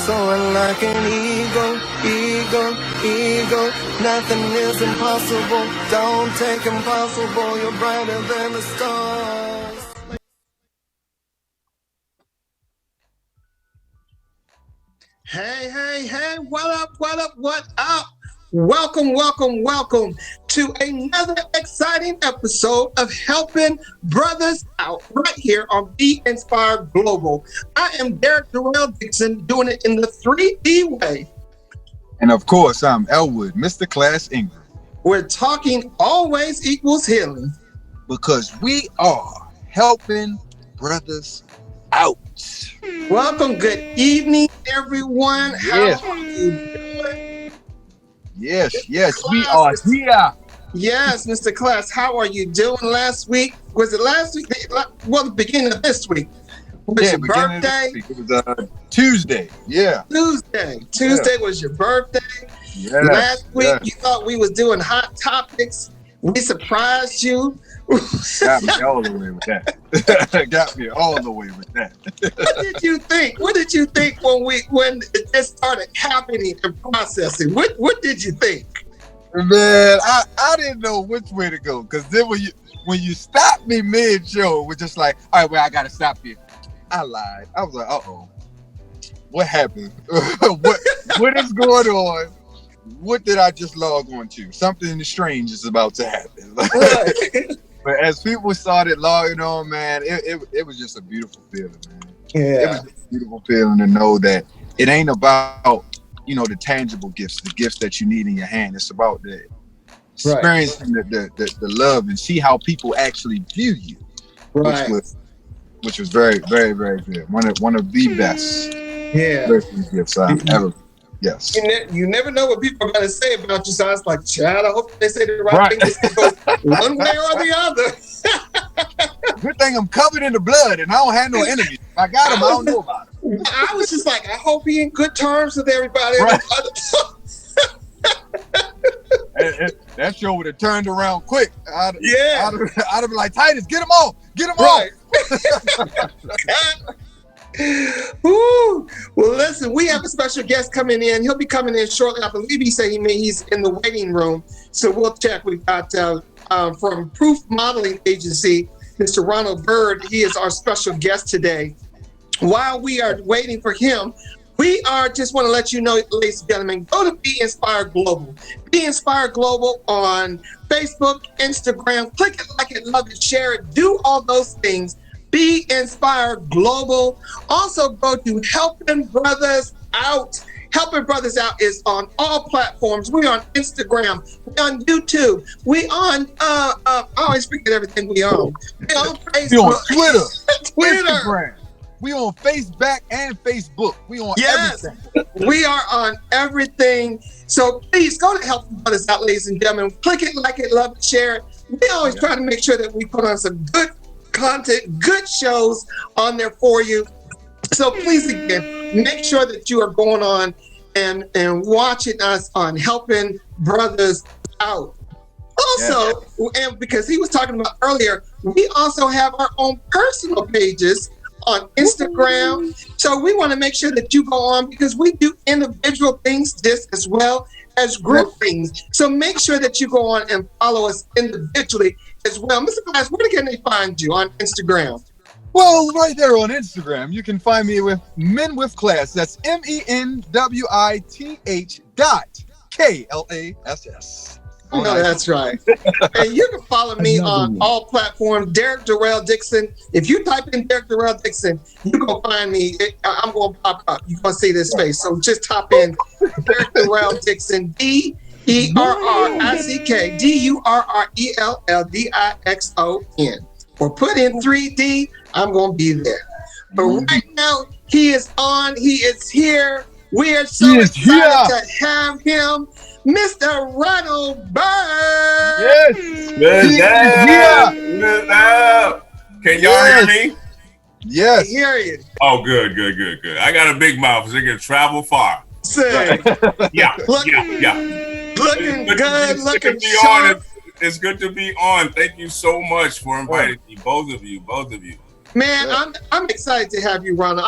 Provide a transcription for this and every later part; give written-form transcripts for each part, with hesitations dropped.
soaring like an eagle, eagle, eagle. Nothing is impossible, don't take impossible. You're brighter than the stars. Hey, what up? Welcome to another exciting episode of Helping Brothers Out right here on Be Inspired Global. I am Derek Darrell Dixon, doing it in the 3D way. And of course, I'm Elwood, Mr. Class Ingram. We're talking always equals healing. Because we are helping brothers out. Welcome, good evening, everyone. Yes. How are you doing? Yes, we are here. Yes, Mr. Class, how are you doing last week? Was it last week? Well, the beginning of this week. Was your birthday? It was Tuesday. Yeah. Tuesday was your birthday. Yes, last week you thought we was doing hot topics. We surprised you. Got me all the way with that. What did you think? What did you think when it just started happening and processing? What did you think? Man, I didn't know which way to go, because then when you stopped me mid-show, we're just like, all right, well, I gotta stop you. I lied. I was like, uh-oh. What happened? what is going on? What did I just log on to? Something strange is about to happen. But as people started logging on, man, it was just a beautiful feeling, man. Yeah. It was just a beautiful feeling to know that it ain't about, the tangible gifts, the gifts that you need in your hand. It's about the experiencing the love and see how people actually view you. Right. Which was very, very, very good. One of the best gifts I've ever. Yes. You never know what people are going to say about you. So I was like, Chad, I hope they say the right thing. This goes one way or the other. Good thing I'm covered in the blood and I don't have no enemies. If I got them, I don't know about them. I was just like, I hope he in good terms with everybody. Right. That show would have turned around quick. I'd have been like, Titus, get him off. Get him off. Ooh. Well, listen, we have a special guest coming in. He'll be coming in shortly. I believe he said he's in the waiting room. So we'll check. We've got from Proof Modeling Agency, Mr. Ronald Byrd. He is our special guest today. While we are waiting for him, we just want to let you know, ladies and gentlemen, go to Be Inspired Global. Be Inspired Global on Facebook, Instagram. Click it, like it, love it, share it. Do all those things. Be Inspired Global. Also go to Helping Brothers Out. Helping Brothers Out is on all platforms. We're on Instagram. We're on YouTube. We on I always forget everything we on. We're on Facebook. We on Twitter. Twitter. Instagram. We on Facebook and Facebook. We on everything. We are on everything. So please go to Helping Brothers Out, ladies and gentlemen. Click it, like it, love it, share it. We always try to make sure that we put on some good content, good shows on there for you. So please, again, make sure that you are going on and watching us on Helping Brothers Out. Also, and because he was talking about earlier, we also have our own personal pages on Instagram. So we want to make sure that you go on, because we do individual things just as well as group things. So make sure that you go on and follow us individually as well. Mr. Class, where can they find you on Instagram? Well, right there on Instagram, you can find me with Men with Class. That's MENWITH.KLASS. No, that's right. And you can follow me on all platforms, Derek Darrell Dixon. If you type in Derek Darrell Dixon, you're going to find me. I'm going to pop up. You're going to see this face. So just type in Derek Darrell Dixon, DERRICK, DURRELLDIXON. Or put in 3D, I'm going to be there. But right now, he is on. He is here. We are so excited to have him. Mr. Ronald Byrd. Yes. Good day. Can y'all hear me? Yes. I hear you. Oh, good. I got a big mouth, so it can travel far. Say. Yeah. Looking good, looking be sharp. It's good to be on. Thank you so much for inviting me, both of you. Man, I'm excited to have you, Ronald.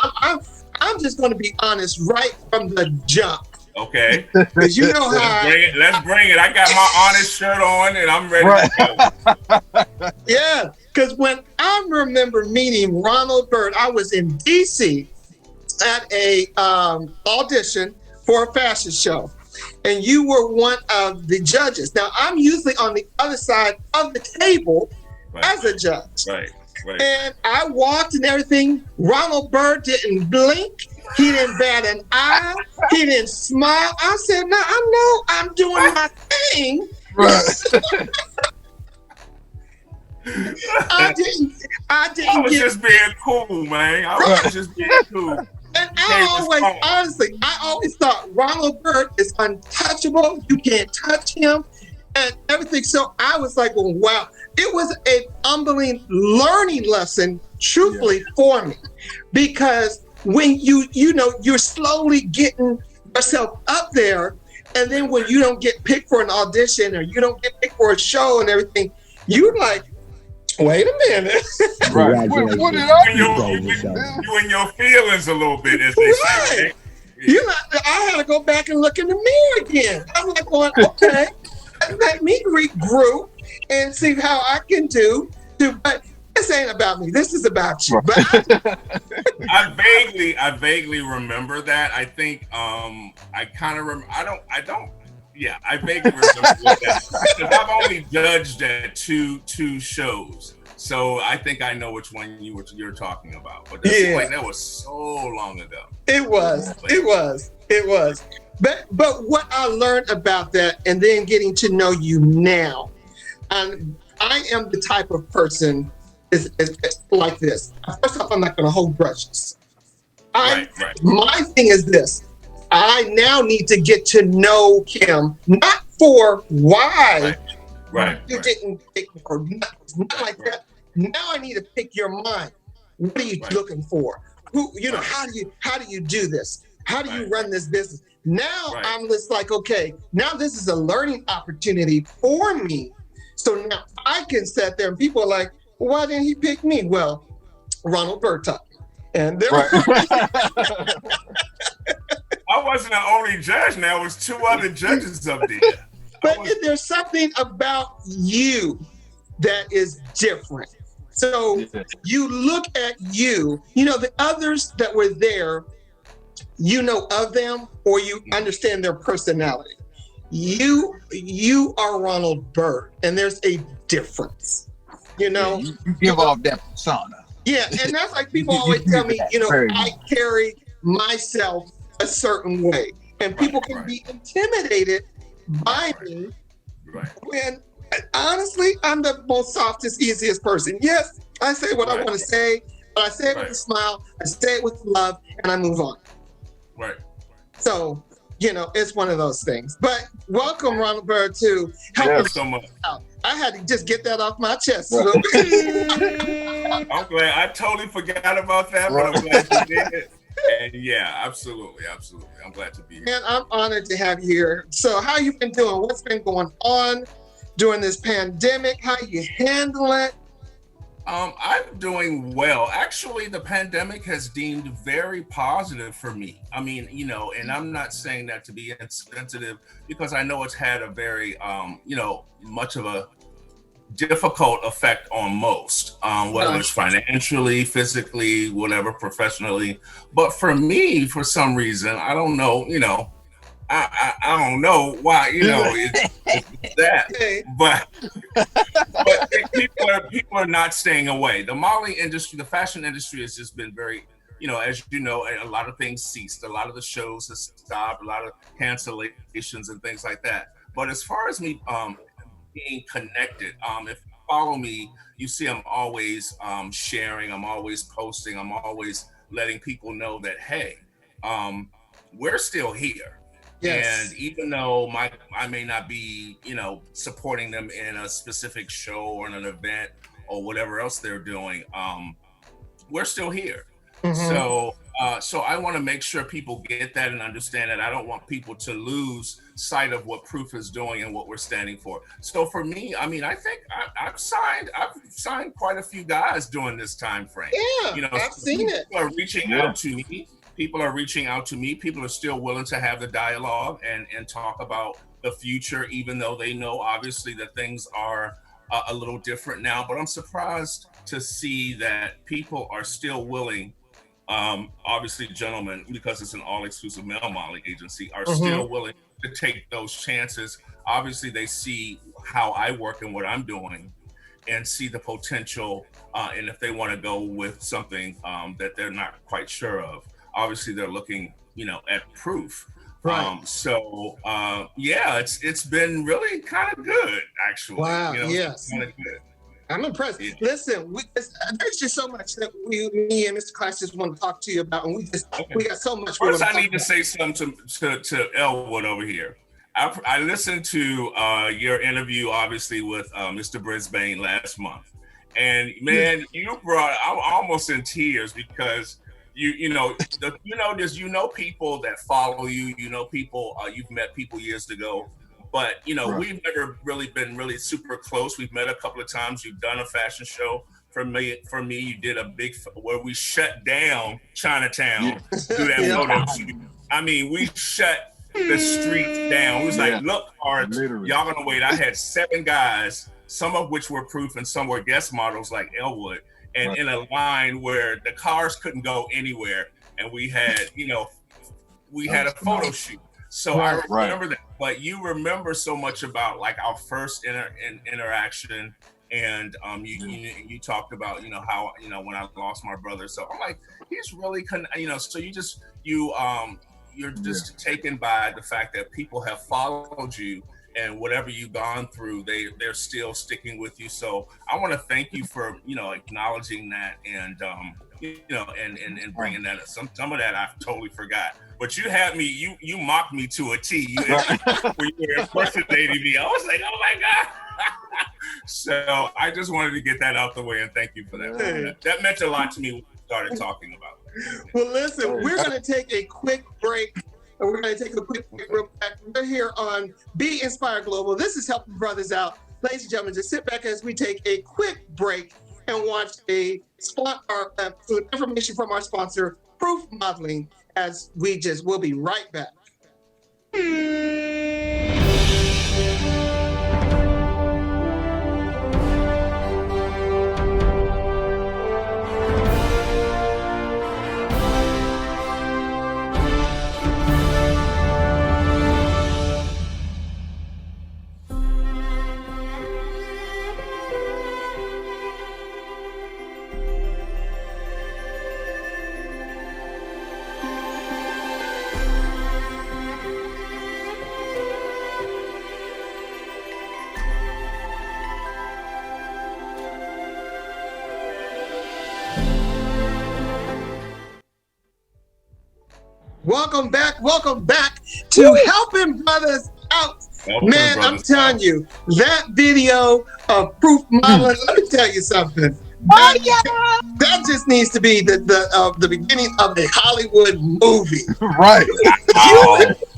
I'm just going to be honest right from the jump. Okay. Because you know how. Let's bring it. I got my honest shirt on and I'm ready to go. Yeah, because when I remember meeting Ronald Byrd, I was in DC at a audition for a fashion show, and you were one of the judges. Now I'm usually on the other side of the table as a judge. Right. And I walked and everything. Ronald Byrd didn't blink. He didn't bat an eye. He didn't smile. I said, "No, I know I'm doing my thing." Right. I didn't I was get. just being cool, man. I was just being cool. And I always thought Ronald Byrd is untouchable. You can't touch him and everything. So I was like, well, wow. It was an unbelievable learning lesson, truthfully, for me. Because when you're slowly getting yourself up there, and then when you don't get picked for an audition or you don't get picked for a show and everything, you're like, wait a minute. Right. What did I do? You in your feelings a little bit, as they say. Right? I had to go back and look in the mirror again. I'm like going, okay, let me regroup and see how I can do. But this ain't about me. This is about you. But I vaguely remember that. I think I kind of remember. I don't. Yeah, I vaguely remember that. Because I've only judged at two shows, so I think I know which one you're talking about. But that was so long ago. It was. But what I learned about that, and then getting to know you now, and I am the type of person is like this. First off, I'm not going to hold grudges. My thing is this. I now need to get to know Kim, not for why you didn't pick me, or not like that. Now I need to pick your mind. What are you looking for? How do you do this? How do you run this business? Now I'm just like, okay, now this is a learning opportunity for me. So now I can sit there and people are like, well, why didn't he pick me? Well, Ronald Byrd taught me. And there I wasn't the only judge. Now it was two other judges up there. But there's something about you that is different. So you look at the others that were there, you know of them or you understand their personality. You are Ronald Byrd, and there's a difference. You give off that persona. Yeah, and that's like people always tell me, I carry myself a certain way, and people can be intimidated by me when honestly I'm the most softest, easiest person. Yes, I say what I want to say, but I say it with a smile, I say it with love, and I move on. Right. So it's one of those things. But welcome, Ronald Byrd, to help us so much out. I had to just get that off my chest a little bit. I'm glad. I totally forgot about that, but I'm glad you did. And yeah, absolutely. I'm glad to be here. And I'm honored to have you here. So how you been doing? What's been going on during this pandemic? How you handle it? I'm doing well. Actually, the pandemic has deemed very positive for me. I mean, and I'm not saying that to be insensitive because I know it's had a very, much of a difficult effect on most, whether it's financially, physically, whatever, professionally. But for me, for some reason, I don't know, I don't know why, it's that, but people are not staying away. The modeling industry, the fashion industry has just been very, as you know, a lot of things ceased. A lot of the shows have stopped, a lot of cancellations and things like that. But as far as me being connected, if you follow me, you see I'm always sharing, I'm always posting, I'm always letting people know that, hey, we're still here. Yes. And even though I may not be, supporting them in a specific show or in an event or whatever else they're doing, we're still here. Mm-hmm. So I want to make sure people get that and understand that I don't want people to lose sight of what Proof is doing and what we're standing for. So for me, I mean, I think I've signed quite a few guys during this time frame. Yeah, I've seen it. People are reaching out to me. People are reaching out to me. People are still willing to have the dialogue and talk about the future, even though they know obviously that things are a little different now. But I'm surprised to see that people are still willing, obviously gentlemen, because it's an all-exclusive male modeling agency, are still willing to take those chances. Obviously they see how I work and what I'm doing and see the potential, and if they want to go with something that they're not quite sure of, obviously they're looking, at proof. Right. Yeah, it's been really kind of good, actually. Wow. Yes. Kind of good. I'm impressed. Yeah. Listen, there's just so much that me and Mr. Class just want to talk to you about, and we got so much. First, I need to say something to Elwood over here. I listened to your interview, obviously, with Mr. Brisbane last month, and man, I'm almost in tears because you know people that follow you, people you've met people years ago, but we've never really been really super close. We've met a couple of times. You've done a fashion show for me. You did a big where we shut down Chinatown through that photo shoot. I mean, we shut the streets down. It was like, look, y'all gonna wait. I had 7 guys, some of which were proof and some were guest models like Elwood, and in a line where the cars couldn't go anywhere, and we had a photo shoot. So I remember that. But you remember so much about like our first interaction, and you talked about how when I lost my brother. So I'm like, he's really so you're just taken by the fact that people have followed you, and whatever you've gone through, they're still sticking with you. So I want to thank you for acknowledging that and and bringing that up. Some of that I totally forgot. But you had me, you mocked me to a T. When you were impersonating me, I was like, oh my God. So I just wanted to get that out the way and thank you for that. That meant a lot to me when we started talking about it. Well, listen, we're going to take a quick break. And we're going to take a quick break real back. We're here on Be Inspired Global. This is Helping Brothers Out. Ladies and gentlemen, just sit back as we take a quick break and watch information from our sponsor, Proof Modeling, as we'll be right back. Welcome back to Helping Brothers Out. Man, I'm telling you, that video of Proof Modeling, let me tell you something. That just needs to be the beginning of a Hollywood movie. Right.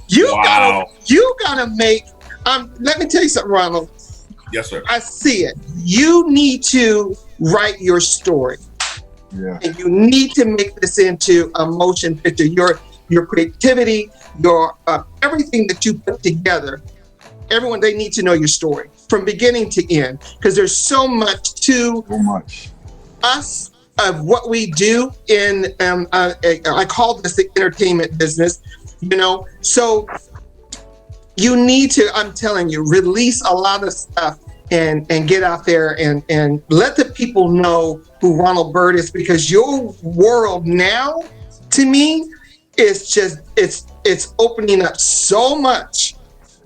You gotta make, let me tell you something, Ronald. Yes, sir. I see it. You need to write your story. Yeah. And you need to make this into a motion picture. Your creativity, your everything that you put together, everyone, they need to know your story from beginning to end, because there's so much to us of what we do in, I call this the entertainment business, so you need to, I'm telling you, release a lot of stuff and get out there and let the people know who Ronald Byrd is, because your world now, to me, it's just it's opening up so much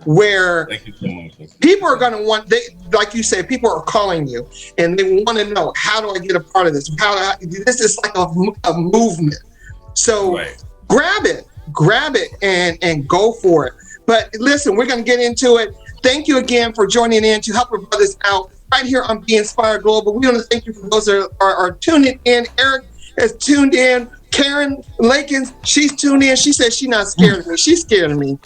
where thank you so much. People are going to want, like you say, people are calling you and they want to know, how do I get a part of this? This is like a movement. So grab it and go for it. But listen, we're going to get into it. Thank you again for joining in to help our brothers out right here on Be Inspired Global. We want to thank you for those that are tuning in. Eric has tuned in. Karen Lakins, she's tuned in. She says she's not scared of me. She's scared of me.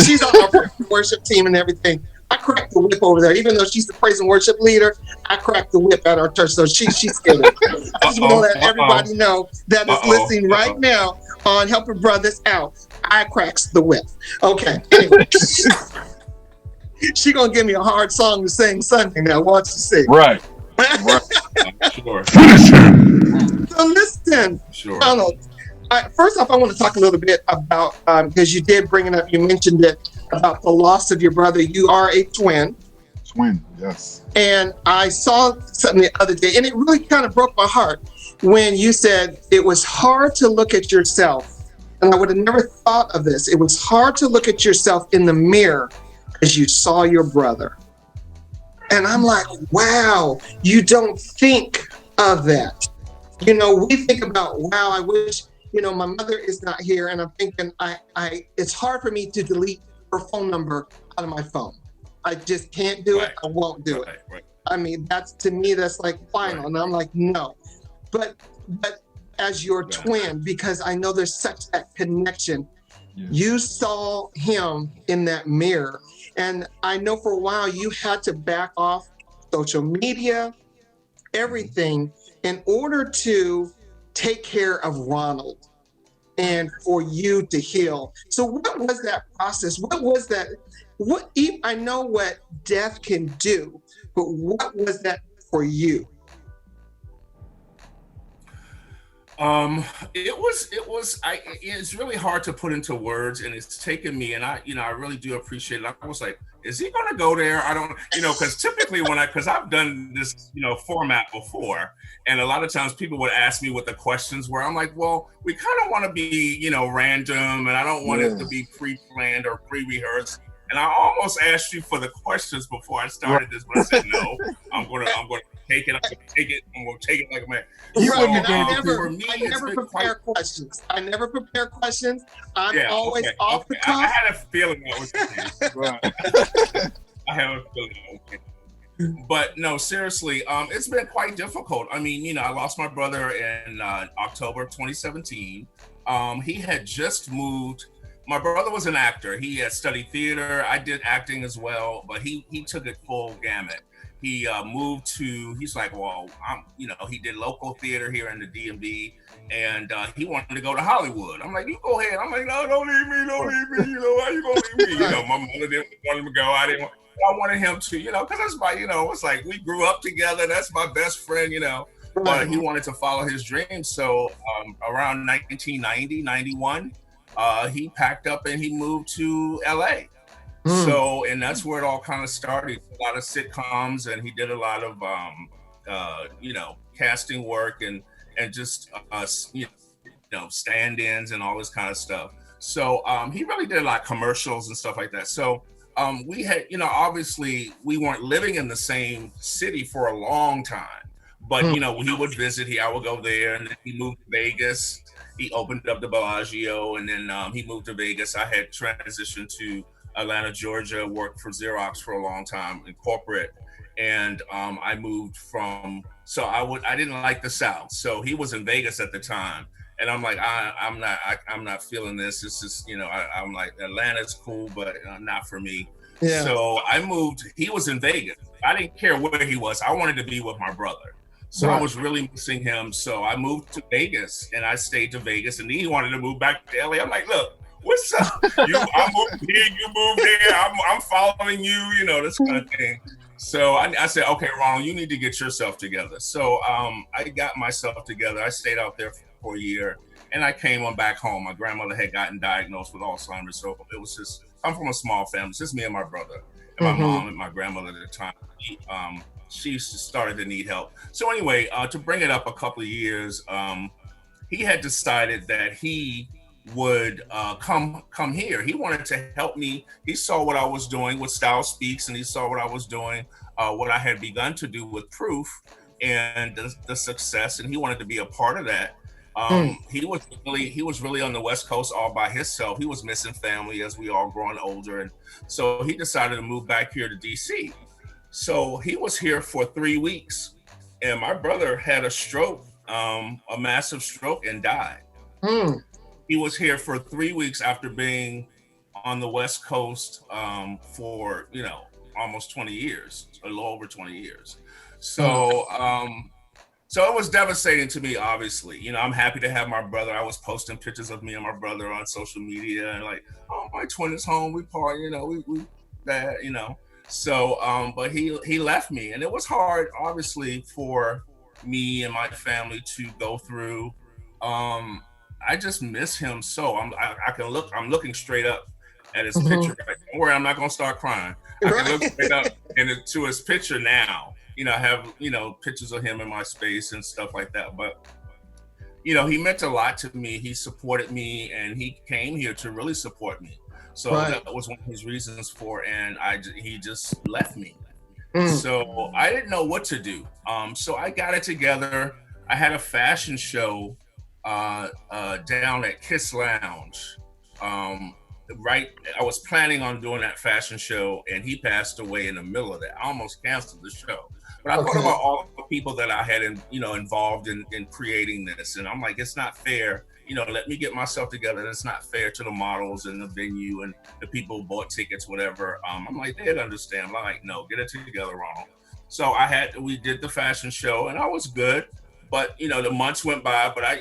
She's on our worship team and everything. I cracked the whip over there. Even though she's the praise and worship leader, I cracked the whip at our church. So she's scared of me. I just want to let everybody know that is listening right now on helping brothers out, I cracks the whip. Okay. Anyway. She gonna give me a hard song to sing Sunday now. Watch you see. Right. Right. Sure. So listen, Sure. Ronald. First off, I want to talk a little bit about because you did bring it up. You mentioned it about the loss of your brother. You are a twin. Twin, yes. And I saw something the other day, and it really kind of broke my heart when you said it was hard to look at yourself. And I would have never thought of this. It was hard to look at yourself in the mirror as you saw your brother. And I'm like, wow, you don't think of that. You know, we think about, wow, I wish, you know, my mother is not here. And I'm thinking, it's hard for me to delete her phone number out of my phone. I just can't do it. I won't do it. Right. I mean, that's, to me, that's like final. And I'm like, no. But as your twin, because I know there's such that connection, you saw him in that mirror. And I know for a while you had to back off social media, everything, in order to take care of Ronald and for you to heal. So what was that process? What was that? I know what death can do, but what was that for you? It's really hard to put into words, and it's taken me, and I really do appreciate it. I was like, is he going to go there? I don't, because typically because I've done this, format before, and a lot of times people would ask me what the questions were. I'm like, well, we kind of want to be, random, and I don't want it to be pre-planned or pre-rehearsed. And I almost asked you for the questions before I started this, but I said no. I'm gonna take it. I'm gonna take it like a man. I never prepare questions. I I'm always off the cuff. I had a feeling that was the case. I have a feeling that was. But no, seriously, it's been quite difficult. I mean, I lost my brother in October of 2017. He had just moved. My brother was an actor. He had studied theater. I did acting as well, but he took it full gamut. He moved to, he's like, well, he did local theater here in the DMV, and he wanted to go to Hollywood. I'm like, you go ahead. I'm like, no, don't leave me. Why you gonna leave me? My mother didn't want him to go. I wanted him to, because that's my, it's like we grew up together. That's my best friend, but he wanted to follow his dreams. So around 1990, 91, he packed up and he moved to LA. So, and that's where it all kind of started. A lot of sitcoms, and he did a lot of, casting work and just, stand-ins and all this kind of stuff. So he really did a lot of commercials and stuff like that. So we had, obviously we weren't living in the same city for a long time, but, he would visit, I would go there, and then he moved to Vegas. He opened up the Bellagio, and then he moved to Vegas. I had transitioned to Atlanta, Georgia, worked for Xerox for a long time in corporate. And I moved I didn't like the South. So he was in Vegas at the time. And I'm like, I'm not feeling this. It's just, I'm like, Atlanta's cool, but not for me. Yeah. So I moved, he was in Vegas. I didn't care where he was. I wanted to be with my brother. So I was really missing him. So I moved to Vegas, and I stayed to Vegas, and he wanted to move back to LA. I'm like, look, what's up? I moved here, you moved there. I'm following you, this kind of thing. So I said, okay, Ronald, you need to get yourself together. So I got myself together. I stayed out there for a year, and I came on back home. My grandmother had gotten diagnosed with Alzheimer's, so it was just, I'm from a small family. It's just me and my brother, and my mom and my grandmother at the time. She started to need help. So anyway, to bring it up a couple of years, he had decided that he would come here. He wanted to help me. He saw what I was doing with Style Speaks, and he saw what I was doing, what I had begun to do with Proof and the success, and he wanted to be a part of that. He was really on the West Coast all by himself. He was missing family as we all growing older, and so he decided to move back here to DC. So he was here for 3 weeks, and my brother had a stroke, a massive stroke, and died. He was here for 3 weeks after being on the West Coast for, almost 20 years, a little over 20 years. So So it was devastating to me, obviously. I'm happy to have my brother. I was posting pictures of me and my brother on social media and like, oh, my twin is home. We party, we that. So, but he left me, and it was hard, obviously, for me and my family to go through. I just miss him so. I'm looking straight up at his picture. Right? Don't worry, I'm not gonna start crying. I can look straight up into his picture now. I have pictures of him in my space and stuff like that. But he meant a lot to me. He supported me, and he came here to really support me. So that was one of his reasons for, and he just left me. So I didn't know what to do. So I got it together. I had a fashion show down at Kiss Lounge. I was planning on doing that fashion show, and he passed away in the middle of that. I almost canceled the show. But I thought about all the people that I had involved in creating this. And I'm like, it's not fair. Let me get myself together. It's not fair to the models and the venue and the people who bought tickets, whatever. I'm like, they'd understand. I'm like, no, get it together, Ronald. So we did the fashion show, and I was good. But the months went by, but I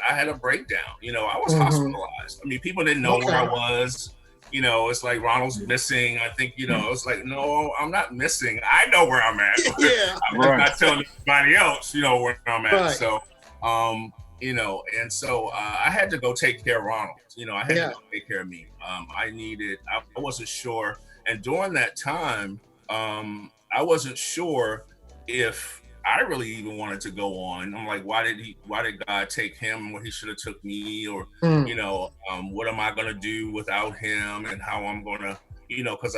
had a breakdown. I was hospitalized. I mean, people didn't know where I was. It's like Ronald's missing. I think it's like, no, I'm not missing. I know where I'm at. I'm just not telling anybody else, where I'm at. Right. So, and so I had to go take care of Ronald. I had to go take care of me. I wasn't sure, and during that time, I wasn't sure if I really even wanted to go on. I'm like, why did God take him when he should have took me? Or, what am I going to do without him, and how I'm going to, because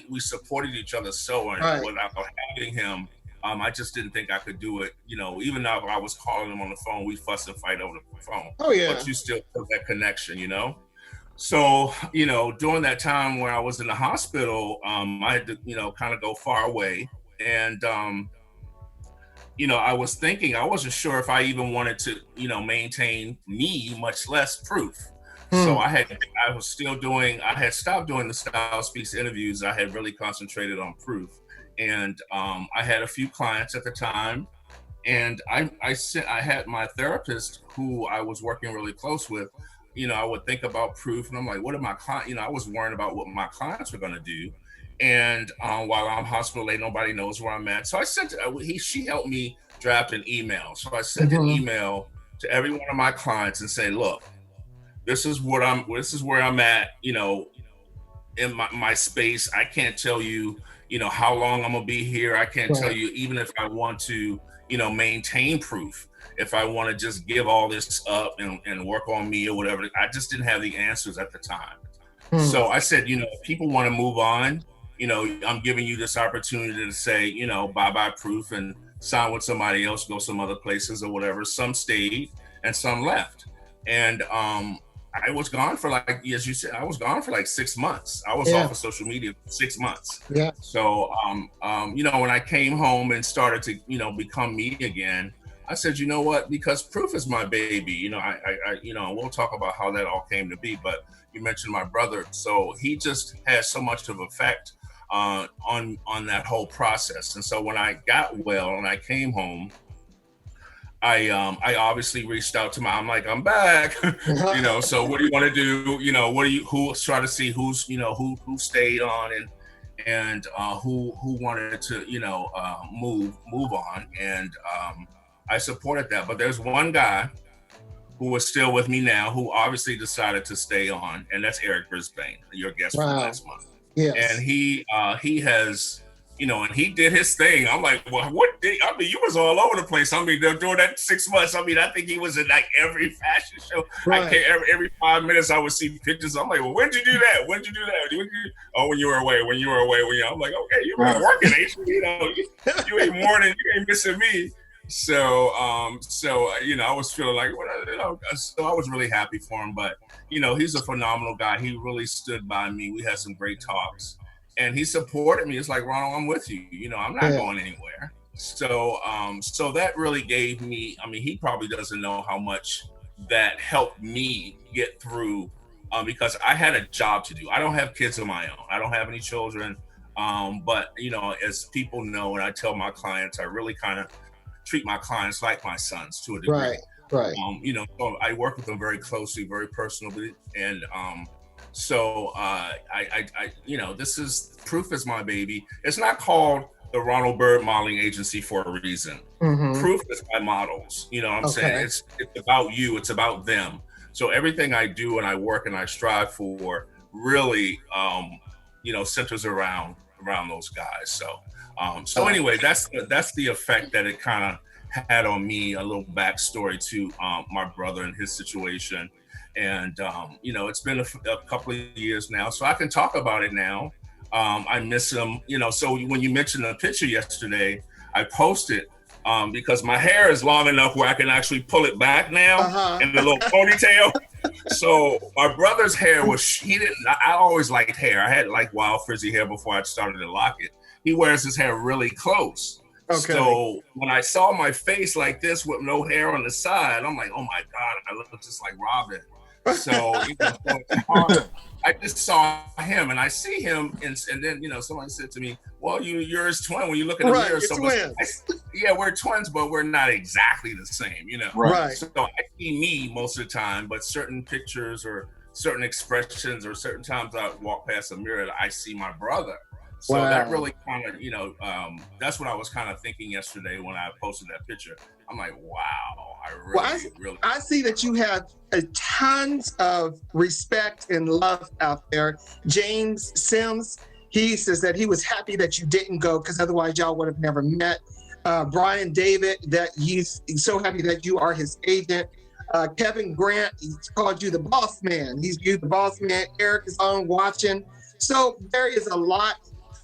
we supported each other so, and without having him, I just didn't think I could do it. Even though I was calling him on the phone, we fuss and fight over the phone. Oh yeah. But you still have that connection, So, during that time where I was in the hospital, I had to, kind of go far away. And, I was thinking, I wasn't sure if I even wanted to, maintain me, much less Proof. So I had stopped doing the Style Speaks interviews. I had really concentrated on Proof. And I had a few clients at the time. And I had my therapist, who I was working really close with, I would think about Proof, and I'm like, what are my clients, I was worrying about what my clients were going to do. And while I'm hospitalized, nobody knows where I'm at. So I she helped me draft an email. So I sent an email to every one of my clients and say, look, this is where I'm at, in my space. I can't tell you, how long I'm gonna be here. I can't tell you, even if I want to, maintain Proof, if I want to just give all this up and work on me or whatever. I just didn't have the answers at the time. So I said, if people want to move on, I'm giving you this opportunity to say, bye-bye Proof, and sign with somebody else, go some other places or whatever. Some stayed and some left. And I was gone for as you said, I was gone for 6 months. I was off of social media for 6 months. Yeah. So, when I came home and started to, become me again, I said, you know what, because Proof is my baby, we'll talk about how that all came to be, but you mentioned my brother. So he just has so much of effect on that whole process. And so when I got well and I came home, I obviously reached out to I'm like, I'm back, so what do you want to do? Try to see who stayed on and who wanted to, move on. And I supported that. But there's one guy who is still with me now, who obviously decided to stay on, and that's Eric Brisbane, your guest from last month. Yes. And he has, and he did his thing. I'm like, well, you was all over the place. I mean, during that 6 months, I think he was in every fashion show. Right. Every 5 minutes I would see pictures. I'm like, well, when'd you do that? When'd you do that? Oh, when you were away. I'm like, okay, you were working, ain't you? You ain't mourning, you ain't missing me. So, I was feeling like, so I was really happy for him. But, he's a phenomenal guy. He really stood by me. We had some great talks, and he supported me. It's like, Ronald, I'm with you. I'm not going anywhere. So, so that really gave me, he probably doesn't know how much that helped me get through, because I had a job to do. I don't have kids of my own. I don't have any children. But, as people know, and I tell my clients, I really kind of treat my clients like my sons to a degree. Right. You know, so I work with them very closely, very personally, and so you know, Proof is my baby. It's not called the Ronald Byrd Modeling Agency for a reason. Proof is my models. You know what I'm saying? It's about you. It's about them. So everything I do and I work and I strive for really, you know, centers around those guys. So anyway, that's the effect that it kind of had on me. A little backstory to my brother and his situation. And, you know, it's been a couple of years now, so I can talk about it now. I miss him, you know, so when you mentioned the picture yesterday, I posted because my hair is long enough where I can actually pull it back now in a little ponytail. So my brother's hair I always liked hair. I had like wild frizzy hair before I started to lock it. He wears his hair really close. Okay. So when I saw my face like this with no hair on the side, I'm like, oh my God, I look just like Robin. So, you know, I just saw him and I see him and then, you know, someone said to me, well, you're his twin when you look in the mirror. So yeah, we're twins, but we're not exactly the same, you know. Right. So I see me most of the time, but certain pictures or certain expressions or certain times I walk past a mirror, I see my brother. So that really kind of, you know, that's what I was kind of thinking yesterday when I posted that picture. I'm like, wow, I see that you have tons of respect and love out there. James Sims, he says that he was happy that you didn't go because otherwise y'all would have never met. Brian David, that he's so happy that you are his agent. Kevin Grant, he's called you the boss man. He's you the boss man. Eric is on watching. So there is a lot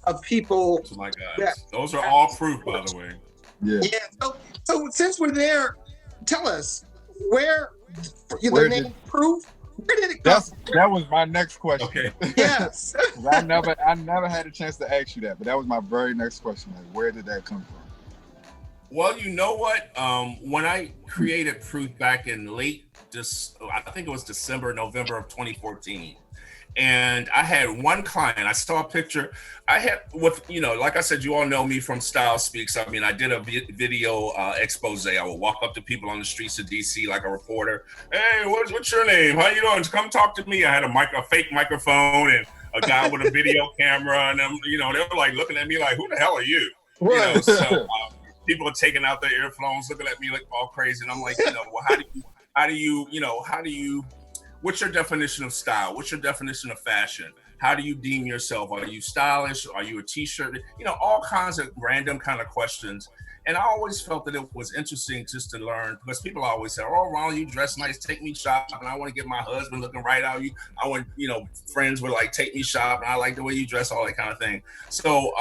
of people. Oh my God. Those are all proof, by the way. Yeah. So since we're there, tell us where the name Proof. Where did it come from? That was my next question. Okay. Yes. I never had a chance to ask you that, but that was my very next question. Like, where did that come from? Well, you know what? When I created Proof back in I think it was November of 2014. And I had one client. I saw a picture. I had like I said, you all know me from Style Speaks. I mean, I did a video expose. I would walk up to people on the streets of DC like a reporter. Hey, what's your name? How you doing? Come talk to me. I had a fake microphone and a guy with a video camera, and them, you know, they were like looking at me like, who the hell are you? Right. You know, so people are taking out their earphones, looking at me like all crazy, and I'm like, you know, well, how do you what's your definition of style? What's your definition of fashion? How do you deem yourself? Are you stylish? Are you a t-shirt? You know, all kinds of random kind of questions. And I always felt that it was interesting just to learn, because people always say, oh, Ronald, you dress nice, take me shopping. I want to get my husband looking right out. I want, you know, friends would like, take me shopping. I like the way you dress, all that kind of thing. So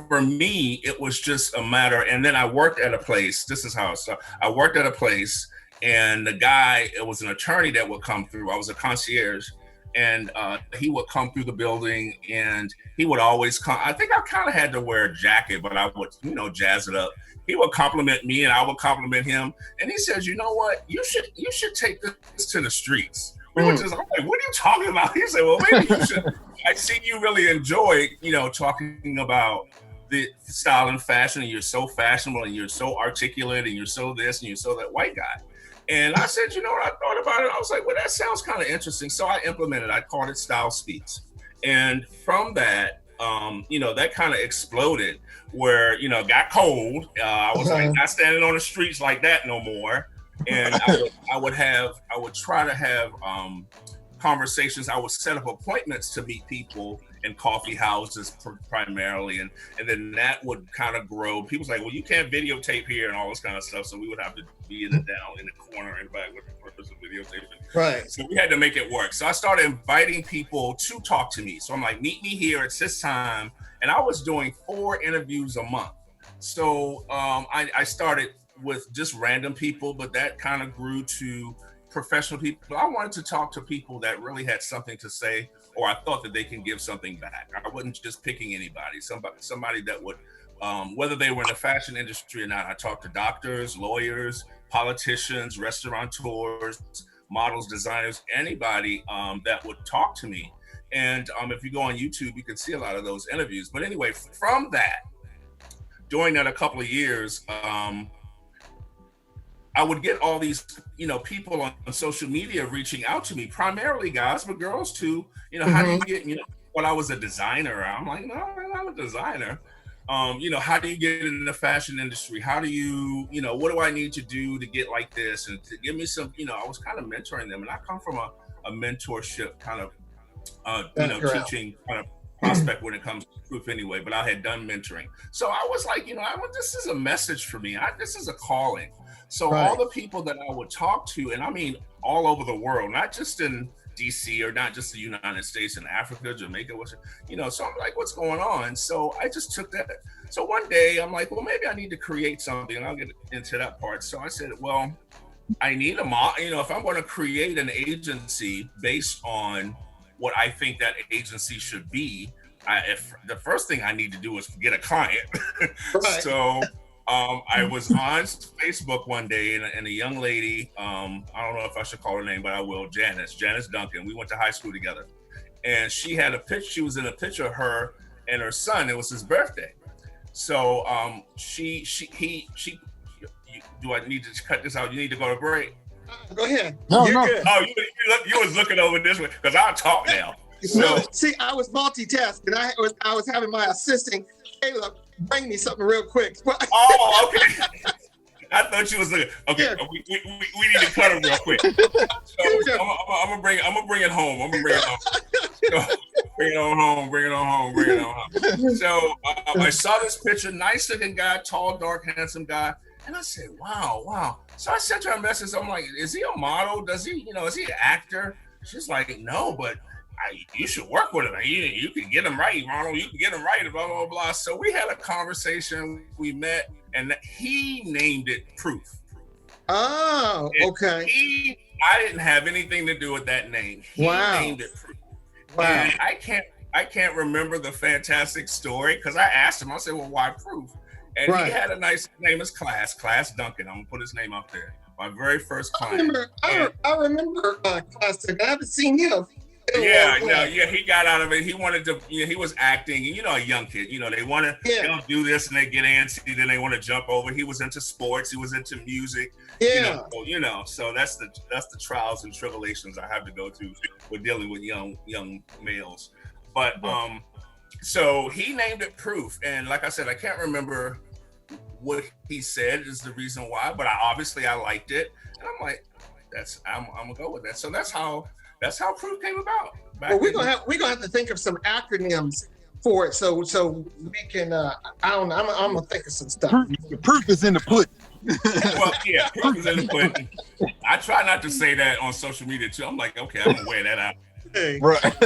for me, it was just a matter. And then I worked at a place. This is how it started. I worked at a place. And the guy, it was an attorney that would come through. I was a concierge, and he would come through the building, and he would always come. I think I kind of had to wear a jacket, but I would, you know, jazz it up. He would compliment me, and I would compliment him. And he says, you know what? You should take this to the streets. We were just, I'm like, what are you talking about? He said, well, maybe you should. I see you really enjoy, you know, talking about the style and fashion, and you're so fashionable, and you're so articulate, and you're so this, and you're so that white guy. And I said, you know what, I thought about it. I was like, well, that sounds kind of interesting. So I implemented, I called it Style Speaks. And from that, you know, that kind of exploded where, you know, got cold. I was like not standing on the streets like that no more. And I would try to have conversations. I would set up appointments to meet people in coffee houses primarily, and then that would kind of grow. People's like, well, you can't videotape here and all this kind of stuff, so we would have to be down in the corner in back with the purpose of videotaping. Right. So we had to make it work. So I started inviting people to talk to me. So I'm like, meet me here at this time, and I was doing 4 interviews a month. So I started with just random people, but that kind of grew to professional people. I wanted to talk to people that really had something to say, or I thought that they can give something back. I wasn't just picking anybody, somebody that would, whether they were in the fashion industry or not. I talked to doctors, lawyers, politicians, restaurateurs, models, designers, anybody that would talk to me. And if you go on YouTube, you can see a lot of those interviews. But anyway, from that, during that a couple of years, I would get all these, people on social media reaching out to me, primarily guys, but girls too. How do you get, when I was a designer, I'm like, no, I'm not a designer. How do you get in the fashion industry? How do you, what do I need to do to get like this? And to give me some, I was kind of mentoring them. And I come from a mentorship kind of, teaching kind of prospect when it comes to proof anyway, but I had done mentoring. So I was like, this is a message for me. This is a calling. So all the people that I would talk to, and I mean all over the world, not just in DC or not just the United States, in Africa, Jamaica, so I'm like, what's going on? So I just took that. So one day I'm like, well, maybe I need to create something, and I'll get into that part. So I said, well, I need if I'm going to create an agency based on what I think that agency should be, if the first thing I need to do is get a client. So I was on Facebook one day, and a young lady, I don't know if I should call her name, but I will, Janice Duncan. We went to high school together, and she had a picture. She was in a picture of her and her son. It was his birthday. So do I need to cut this out? You need to go to break. Go ahead. No. Good. Oh, you was looking over this way because I'll talk now. So see, I was multitasking. I was having my assistant, Caleb, bring me something real quick. Oh, okay. I thought you was looking. Okay, yeah. we need to cut him real quick. So I'm gonna bring it home. So, bring it on home. So I saw this picture, nice looking guy, tall, dark, handsome guy, and I said, wow. So I sent her a message. I'm like, is he a model? Does he, is he an actor? She's like, no, but you should work with him. You can get him right, Ronald. You can get him right, blah, blah, blah. So we had a conversation. We met, and he named it Proof. Oh, okay. I didn't have anything to do with that name. He named it Proof. Wow. And I can't remember the fantastic story because I asked him. I said, well, why Proof? And he had a nice name as Class Duncan. I'm gonna put his name up there. My very first client. I remember Class Duncan. I haven't seen him. Yeah, he got out of it. He wanted to, he was acting, and a young kid, they want to, they'll do this and they get antsy, then they want to jump over. He was into sports, he was into music, so that's the trials and tribulations I have to go through with dealing with young males. But so he named it Proof, and like I said, I can't remember what he said is the reason why, but I liked it, and I'm like, I'm gonna go with that. So that's how Proof came about. Well, we're gonna have to think of some acronyms for it, so we can. I don't know. I'm gonna think of some stuff. Proof is in the pudding. Well, yeah, Proof is in the pudding. I try not to say that on social media too. I'm like, okay, I'm gonna wear that out. Hey. Right.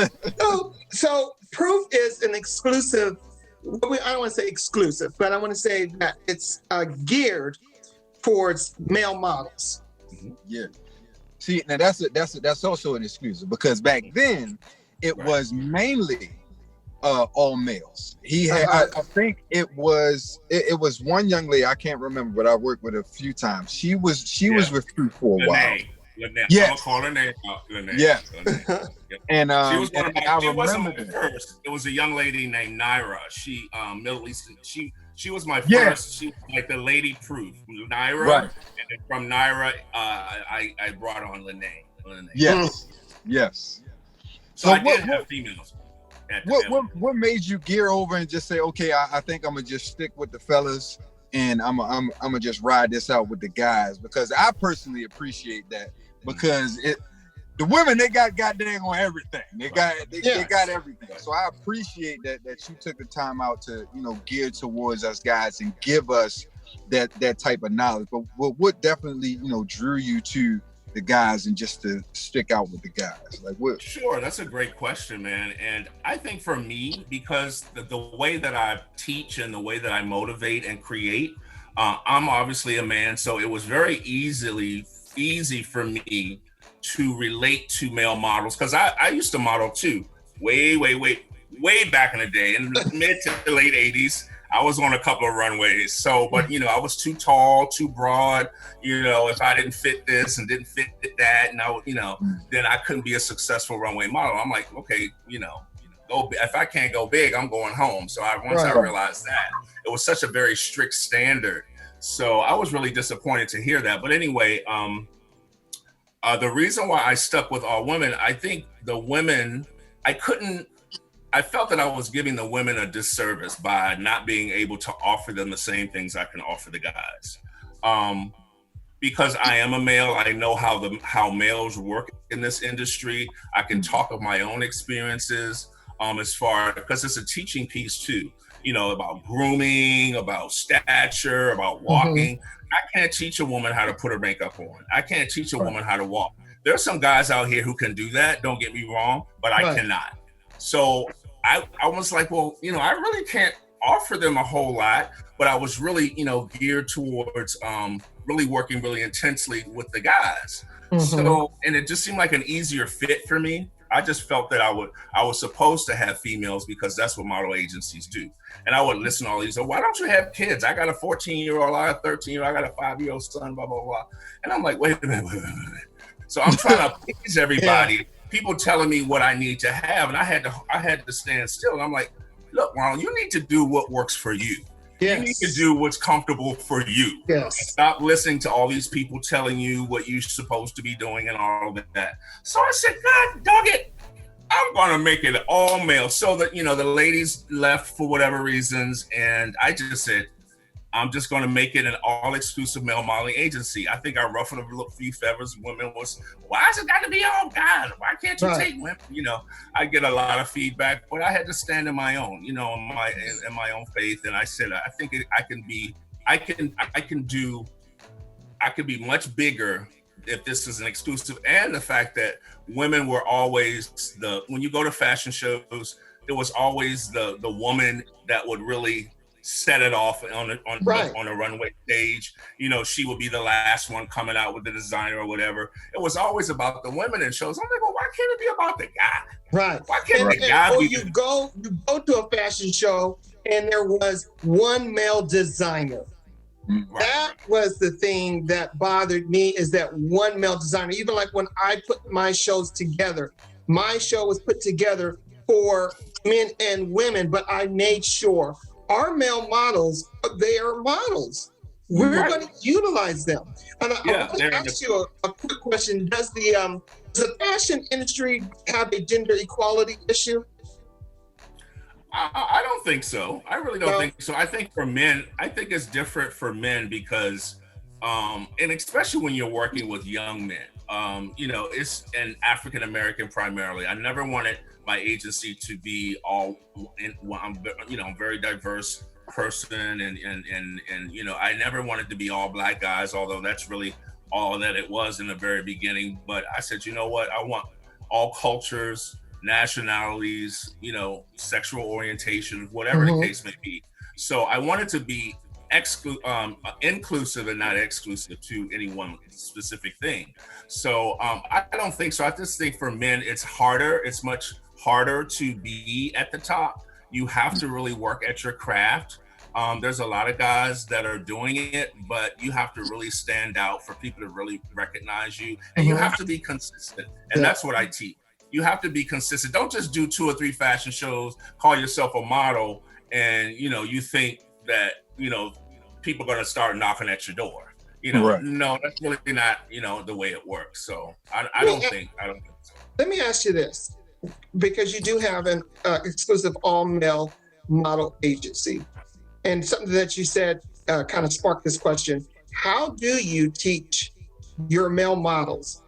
So Proof is an exclusive. I don't want to say exclusive, but I want to say that it's geared towards male models. Yeah. See, now that's also an exclusive because back then it was mainly all males. He had, I think it was one young lady, I can't remember, but I worked with her a few times. She was with Proof for a while. Lynette. Yeah, I'm gonna call her name out. Lynette. Yeah. And she was one of my, she wasn't my first. It was a young lady named Naira. She Middle Eastern. She was my first. She was like the lady Proof. Naira. Right. And then from Naira, I brought on Lynette. Yes. Yes. So I did have females. What made you gear over and just say, okay, I think I'm gonna just stick with the fellas and I'm gonna just ride this out with the guys? Because I personally appreciate that, because the women, they got goddamn on everything. They got everything. So I appreciate that you took the time out to, gear towards us guys and give us that type of knowledge. But what definitely, drew you to the guys and just to stick out with the guys? Like what? Sure, that's a great question, man. And I think for me, because the way that I teach and the way that I motivate and create, I'm obviously a man, so it was very easy for me to relate to male models, because I used to model too, way back in the day, in the mid to the late 80s. I was on a couple of runways. So, but I was too tall, too broad. If I didn't fit this and didn't fit that, and then I couldn't be a successful runway model. I'm like, okay, if I can't go big, I'm going home. So once I realized that, it was such a very strict standard. So I was really disappointed to hear that. But anyway, the reason why I stuck with all women, I think the women, I felt that I was giving the women a disservice by not being able to offer them the same things I can offer the guys. Because I am a male, I know how males work in this industry. I can talk of my own experiences because it's a teaching piece too, about grooming, about stature, about walking. I can't teach a woman how to put her makeup on. I can't teach a woman how to walk. There's some guys out here who can do that, don't get me wrong, but I cannot. So I was like, well, I really can't offer them a whole lot, but I was really, geared towards really working really intensely with the guys. So, and it just seemed like an easier fit for me. I just felt that I was supposed to have females because that's what model agencies do. And I would listen to all these, why don't you have kids? I got a 14-year-old, I got a 13-year-old, I got a 5-year-old son, blah, blah, blah. And I'm like, wait a minute. So I'm trying to please everybody. People telling me what I need to have. And I had to stand still. And I'm like, look, Ronald, you need to do what works for you. Yes. You need to do what's comfortable for you. Yes. Stop listening to all these people telling you what you're supposed to be doing and all of that. So I said, God dog it, I'm going to make it all male. So that, the ladies left for whatever reasons. And I just said, I'm just going to make it an all-exclusive male modeling agency. I think I ruffled a few feathers. Women was, why has it got to be all guys? Why can't you take women? I get a lot of feedback, but I had to stand in my own, in my own faith. And I said, I think I could be much bigger if this is an exclusive. And the fact that women were always when you go to fashion shows, it was always the woman that would really set it off on a runway stage. She would be the last one coming out with the designer or whatever. It was always about the women in shows. I'm like, well, why can't it be about the guy? Right. Why can't the guy be? You go to a fashion show and there was one male designer. Right. That was the thing that bothered me, is that one male designer. Even like when I put my shows together, my show was put together for men and women, but I made sure our male models, they are models. We're going to utilize them. And I want to ask you a quick question. Does the fashion industry have a gender equality issue? I don't think so. I really don't think so. I think for men, I think it's different for men because, and especially when you're working with young men, it's an African-American primarily. I never wanted my agency to be all I'm very diverse person and I never wanted to be all black guys, although that's really all that it was in the very beginning. But I said, you know what, I want all cultures, nationalities, sexual orientation, whatever the case may be. So I wanted to be inclusive and not exclusive to any one specific thing. So I don't think so. I just think for men, it's harder. It's much harder to be at the top. You have to really work at your craft. There's a lot of guys that are doing it, but you have to really stand out for people to really recognize you. And you have to be consistent. And that's what I teach. You have to be consistent. Don't just do 2 or 3 fashion shows, call yourself a model, and you think that people are going to start knocking at your door. No, that's really not the way it works. So I don't think so. Let me ask you this, because you do have an exclusive all-male model agency, and something that you said kind of sparked this question. How do you teach your male models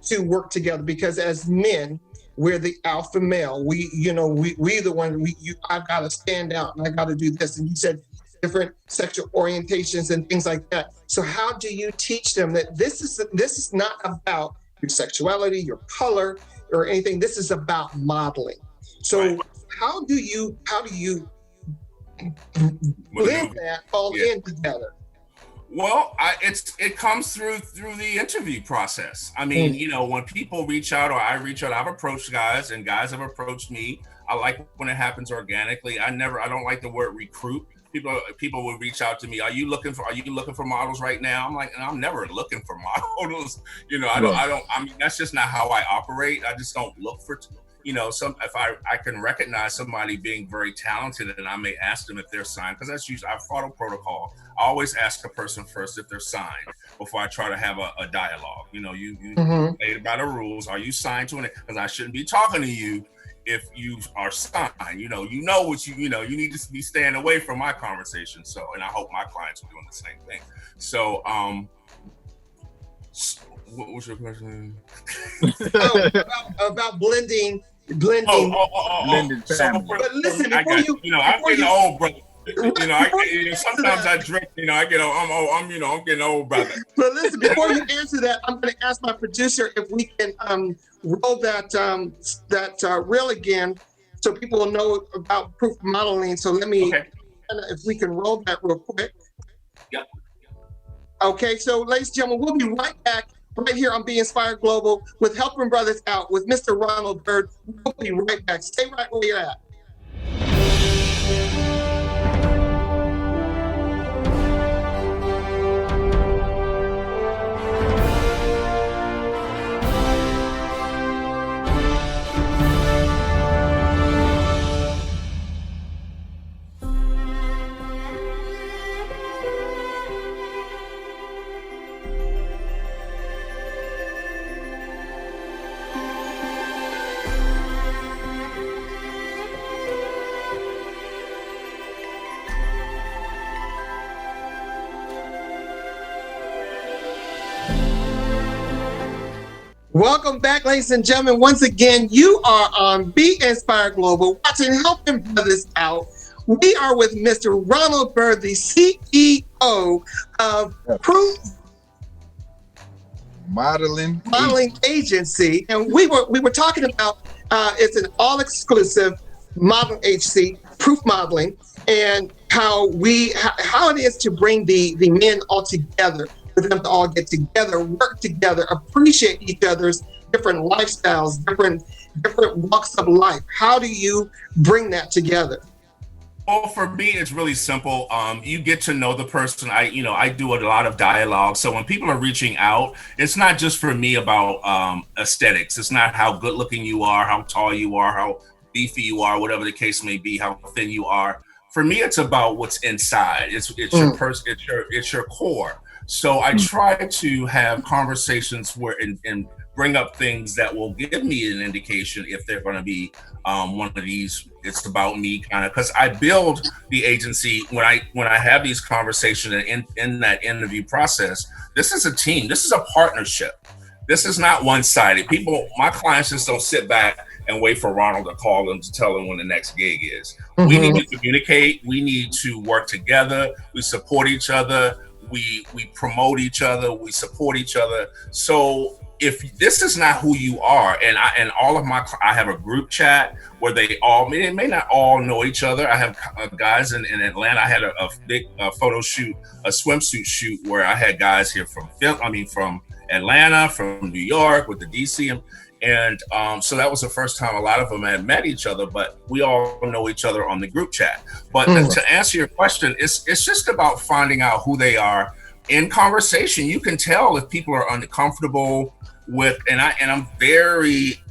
to work together? Because as men, we're the alpha male. We the one. I've got to stand out, and I got to do this. And you said different sexual orientations and things like that. So how do you teach them that this is not about your sexuality, your color, or anything? This is about modeling. So how do you blend that all in together? Well, it comes through the interview process. I mean, when people reach out or I reach out, I've approached guys and guys have approached me. I like when it happens organically. I don't like the word recruit. People will reach out to me. Are you looking for models right now? I'm like, I'm never looking for models. I mean, that's just not how I operate. I just don't look for, if I can recognize somebody being very talented, and I may ask them if they're signed, because that's usually I follow protocol. I always ask a person first if they're signed before I try to have a dialogue. You made by the rules. Are you signed to it? Because I shouldn't be talking to you if you are signed. You what you need to be staying away from my conversation. So, and I hope my clients are doing the same thing. So, what was your question? about blending. Blended family. But listen, I'm getting old, brother. Sometimes I drink. I get old. I'm getting old, brother. But listen, before you answer that, I'm going to ask my producer if we can roll that reel again, so people will know about proof modeling. So let me, if we can roll that real quick. Yeah. Okay, so ladies and gentlemen, we'll be right back right here on Be Inspired Global with Helping Brothers Out with Mr. Ronald Byrd. We'll be right back. Stay right where you're at. Welcome back, ladies and gentlemen. Once again, you are on Be Inspired Global, watching Helping Brothers Out. We are with Mr. Ronald Byrd, the CEO of Proof Modeling Agency, and we were talking about it's an all-exclusive model agency, Proof Modeling, and how it is to bring the men all together, for them to all get together, work together, appreciate each other's different lifestyles, different walks of life. How do you bring that together? Well, for me, it's really simple. You get to know the person. I do a lot of dialogue. So when people are reaching out, it's not just for me about aesthetics. It's not how good looking you are, how tall you are, how beefy you are, whatever the case may be, how thin you are. For me, it's about what's inside. It's your person. It's your core. So I try to have conversations where and bring up things that will give me an indication if they're going to be one of these. It's about me kind of, because I build the agency when I have these conversations and in that interview process. This is a team. This is a partnership. This is not one-sided. My clients just don't sit back and wait for Ronald to call them to tell them when the next gig is. We need to communicate. We need to work together. We support each other. We promote each other. We support each other. So if this is not who you are, and I have a group chat where they may not all know each other. I have guys in Atlanta. I had a big photo shoot, a swimsuit shoot where I had guys here from Atlanta, from New York, with the DC, and so that was the first time a lot of them had met each other, but we all know each other on the group chat. But to answer your question, it's just about finding out who they are in conversation. You can tell if people are uncomfortable with, and I'm very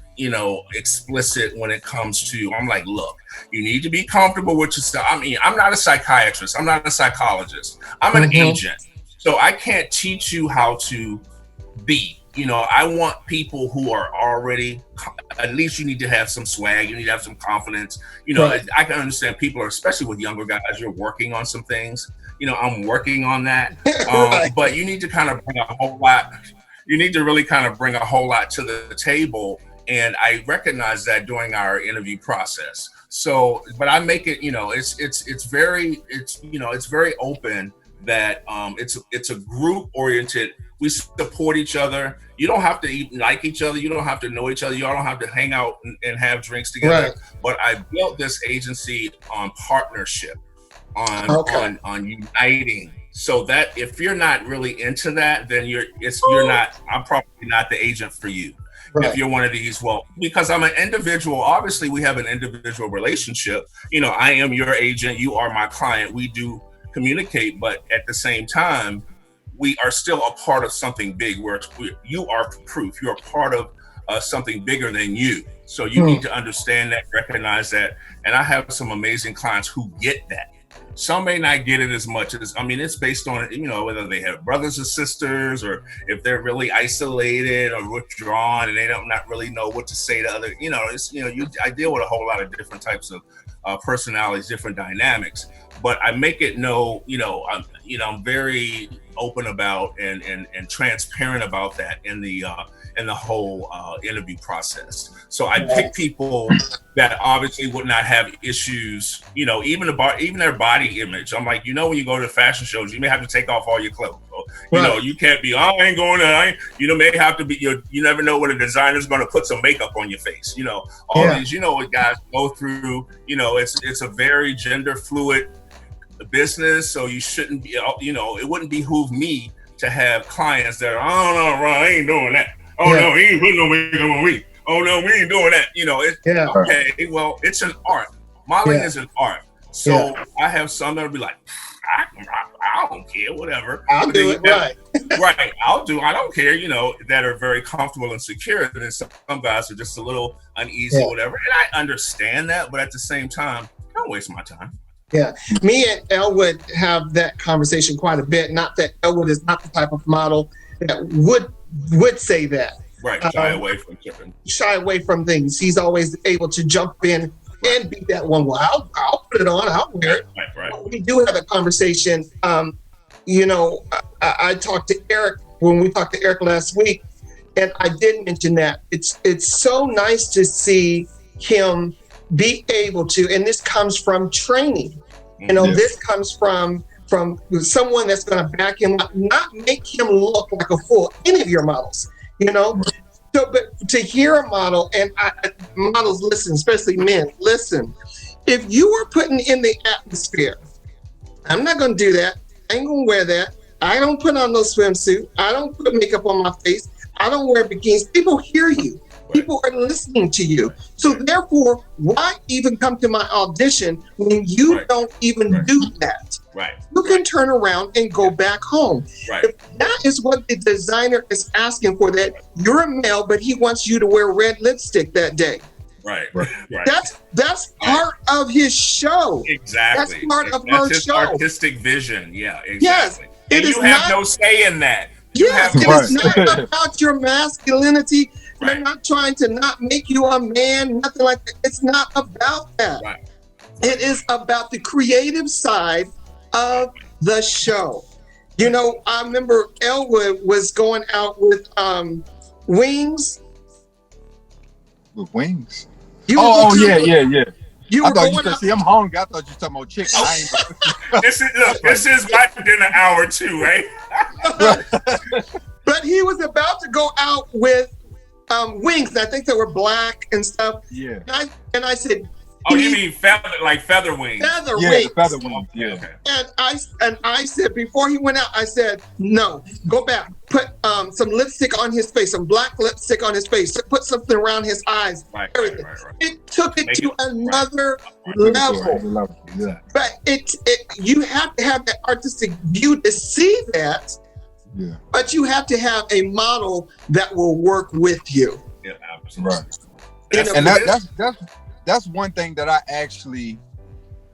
explicit when it comes to, I'm like, look, you need to be comfortable with your stuff. I mean, I'm not a psychiatrist. I'm not a psychologist. I'm an agent. So I can't teach you how to be. I want people who are already, at least you need to have some swag. You need to have some confidence. Right. I can understand people are, especially with younger guys, you're working on some things. I'm working on that. Right. But you need to kind of bring a whole lot. You need to really kind of bring a whole lot to the table. And I recognize that during our interview process. So, but I make it, it's very open, that it's a group oriented. We support each other. You don't have to even like each other. You don't have to know each other. You all don't have to hang out and have drinks together. Right. But I built this agency on partnership, on uniting. So that if you're not really into that, then I'm probably not the agent for you. Right. If you're one of these, because I'm an individual, obviously we have an individual relationship. I am your agent. You are my client. We do communicate, but at the same time, we are still a part of something big, where you are proof. You're a part of something bigger than you. So you need to understand that, recognize that. And I have some amazing clients who get that. Some may not get it as much as, I mean, it's based on, whether they have brothers or sisters, or if they're really isolated or withdrawn and they don't not really know what to say to other, I deal with a whole lot of different types of personalities, different dynamics, but I make it I'm very open about and transparent about that in the whole interview process. So I pick people that obviously would not have issues, even their body image. I'm like, when you go to fashion shows, you may have to take off all your clothes. So, you can't be, I ain't going to, may have to be, you never know when a designer's going to put some makeup on your face. These, what guys go through, it's a very gender fluid business. So you shouldn't be, it wouldn't behoove me to have clients that are, oh no, bro, I ain't doing that. Oh no, he ain't putting no makeup on me. Oh no, we ain't doing that. Okay, well, it's an art. Modeling is an art. So I have some that'll be like, I don't care, whatever. I'll do it, right. Right, I don't care, that are very comfortable and secure. And then some guys are just a little uneasy, whatever. And I understand that, but at the same time, don't waste my time. Yeah, me and Elwood have that conversation quite a bit. Not that Elwood is not the type of model that would say that. Right, shy away from things. He's always able to jump in and be that one. Well, I'll put it on. I'll wear it. Right. We do have a conversation. I talked to Eric when we talked to Eric last week, and I did mention that it's so nice to see him be able to, and this comes from training. This comes from someone that's going to back him up, not make him look like a fool. Any of your models, So, but to hear a model, and models listen, especially men, listen. If you are putting in the atmosphere, I'm not going to do that. I ain't going to wear that. I don't put on no swimsuit. I don't put makeup on my face. I don't wear bikinis. People hear you. People are listening to you. So therefore, why even come to my audition when you don't even do that? Right. You can turn around and go back home. Right. If that is what the designer is asking for, that you're a male, but he wants you to wear red lipstick that day. Right. That's part of his show. Exactly. That's part of her his show. Artistic vision. Yeah, exactly. Yes. And you have no say in that. Yes, it is not about your masculinity. They're not trying to not make you a man, nothing like that. It's not about that. Right. It is about the creative side of the show. I remember Elwood was going out with Wings. With Wings? Yeah. I thought you said, see, I'm hungry. I thought you were talking about chicken. This is my dinner hour too, right? But he was about to go out with Wings, and I think they were black and stuff. Yeah. And I said, oh, you mean feather wings? Feather wings. wings. Feather wings. Yeah. Okay. And I said, before he went out, I said, no, go back, put some lipstick on his face, some black lipstick on his face, put something around his eyes, everything. Right. It took it to another level. Yeah. But you have to have that artistic view to see that. Yeah. But you have to have a model that will work with you. Yeah, absolutely. Right. And that's one thing that I actually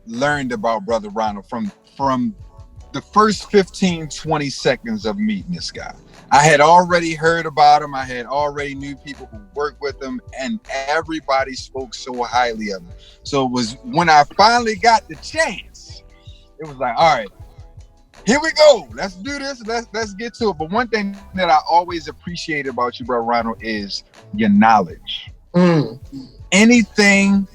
learned about Brother Ronald from the first 15, 20 seconds of meeting this guy. I had already heard about him. I had already knew people who worked with him, and everybody spoke so highly of him. So it was when I finally got the chance, it was like, all right, here we go. Let's do this. Let's get to it. But one thing that I always appreciate about you, Brother Ronald, is your knowledge. Anything